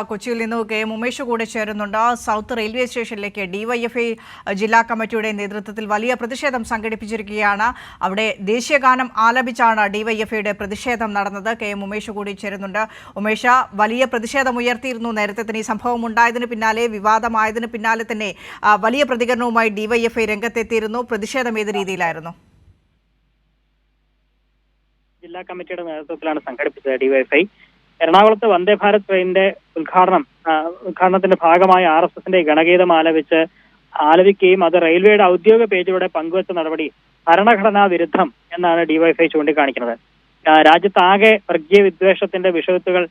കൊച്ചിയിൽ നിന്ന് കെ ഉമേഷ് കൂടെ ചേരുന്നുണ്ട്. സൗത്ത് റെയിൽവേ സ്റ്റേഷനിലേക്ക് ഡിവൈഎഫ്ഐ ജില്ലാ കമ്മിറ്റിയുടെ നേതൃത്വത്തിൽ വലിയ പ്രതിഷേധം സംഘടിപ്പിച്ചിരിക്കുകയാണ്. അവിടെ ദേശീയഗാനം ആലപിച്ചാണ് ഡിവൈഎഫ്ഐയുടെ പ്രതിഷേധം നടന്നത്. കെ ഉമേഷ് കൂടി ചേരുന്നുണ്ട്. ഉമേഷ, വലിയ പ്രതിഷേധം ഉയർത്തിയിരുന്നു നേരത്തെ തന്നെ. ഈ സംഭവം ഉണ്ടായതിന് പിന്നാലെ, വിവാദമായതിന് പിന്നാലെ തന്നെ വലിയ പ്രതികരണവുമായി ഡിവൈഎഫ്ഐ രംഗത്തെത്തിയിരുന്നു. പ്രതിഷേധം ഏത് രീതിയിലായിരുന്നു? ജില്ലാ കമ്മിറ്റിയുടെ നേതൃത്വത്തിലാണ് സംഘടിപ്പിച്ചത് ഡിവൈഎഫ്ഐ. എറണാകുളത്ത് വന്ദേ ഭാരത് ട്രെയിനിന്റെ ഉദ്ഘാടനത്തിന്റെ ഭാഗമായി RSSന്റെ ഗണഗീതം ആലപിക്കുകയും അത് റെയിൽവേയുടെ ഔദ്യോഗിക പേജിലൂടെ പങ്കുവച്ച നടപടി ഭരണഘടനാ വിരുദ്ധം എന്നാണ് ഡിവൈഎഫ്ഐ ചൂണ്ടിക്കാണിക്കുന്നത്. രാജ്യത്താകെ വർഗീയ വിദ്വേഷത്തിന്റെ വിഷവിത്തുകൾ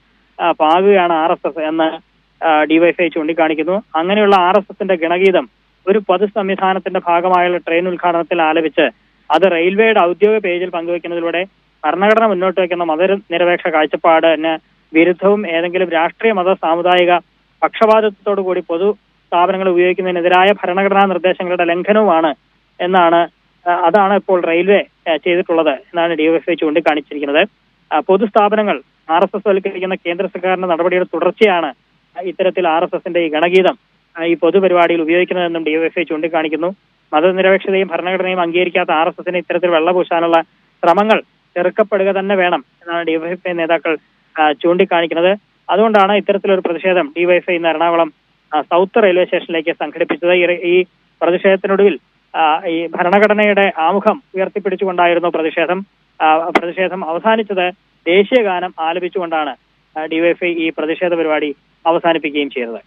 പാകുകയാണ് RSS എന്ന് ഡിവൈഎഫ്ഐ ചൂണ്ടിക്കാണിക്കുന്നു. അങ്ങനെയുള്ള RSSന്റെ ഗണഗീതം ഒരു പൊതു സംവിധാനത്തിന്റെ ഭാഗമായുള്ള ട്രെയിൻ ഉദ്ഘാടനത്തിൽ ആലപിച്ച് അത് റെയിൽവേയുടെ ഔദ്യോഗിക പേജിൽ പങ്കുവെക്കുന്നതിലൂടെ ഭരണഘടന മുന്നോട്ട് വയ്ക്കുന്ന മതനിരപേക്ഷ കാഴ്ചപ്പാടിന് വിരുദ്ധവും ഏതെങ്കിലും രാഷ്ട്രീയ മത സാമുദായിക പക്ഷപാതിത്വത്തോടു കൂടി പൊതു സ്ഥാപനങ്ങൾ ഉപയോഗിക്കുന്നതിനെതിരായ ഭരണഘടനാ നിർദ്ദേശങ്ങളുടെ ലംഘനവുമാണ് അതാണ് ഇപ്പോൾ റെയിൽവേ ചെയ്തിട്ടുള്ളത് എന്നാണ് ഡിവൈഎഫ്ഐ ചൂണ്ടിക്കാണിച്ചിരിക്കുന്നത്. പൊതുസ്ഥാപനങ്ങൾ RSS വൽക്കരിക്കുന്ന കേന്ദ്ര സർക്കാരിന്റെ നടപടിയുടെ തുടർച്ചയാണ് ഇത്തരത്തിൽ RSSന്റെ ഈ ഗണഗീതം ഈ പൊതുപരിപാടിയിൽ ഉപയോഗിക്കുന്നതെന്നും ഡിവൈഎഫ്ഐ ചൂണ്ടിക്കാണിക്കുന്നു. മതനിരപേക്ഷതയും ഭരണഘടനയും അംഗീകരിക്കാത്ത RSSന് ഇത്തരത്തിൽ വെള്ളപൂശാനുള്ള ശ്രമങ്ങൾ ചെറുക്കപ്പെടുക തന്നെ വേണം എന്നാണ് ഡിവൈഎഫ്ഐ നേതാക്കൾ ചൂണ്ടിക്കാണിക്കുന്നത്. അതുകൊണ്ടാണ് ഇത്തരത്തിലൊരു പ്രതിഷേധം ഡിവൈഎഫ്ഐ ഇന്ന് എറണാകുളം സൗത്ത് റെയിൽവേ സ്റ്റേഷനിലേക്ക് സംഘടിപ്പിച്ചത്. ഈ പ്രതിഷേധത്തിനൊടുവിൽ ഈ ഭരണഘടനയുടെ ആമുഖം ഉയർത്തിപ്പിടിച്ചുകൊണ്ടായിരുന്നു പ്രതിഷേധം അവസാനിച്ചത്. ദേശീയഗാനം ആലപിച്ചുകൊണ്ടാണ് ഡിവൈഎഫ്ഐ ഈ പ്രതിഷേധ പരിപാടി അവസാനിപ്പിക്കുകയും ചെയ്തത്.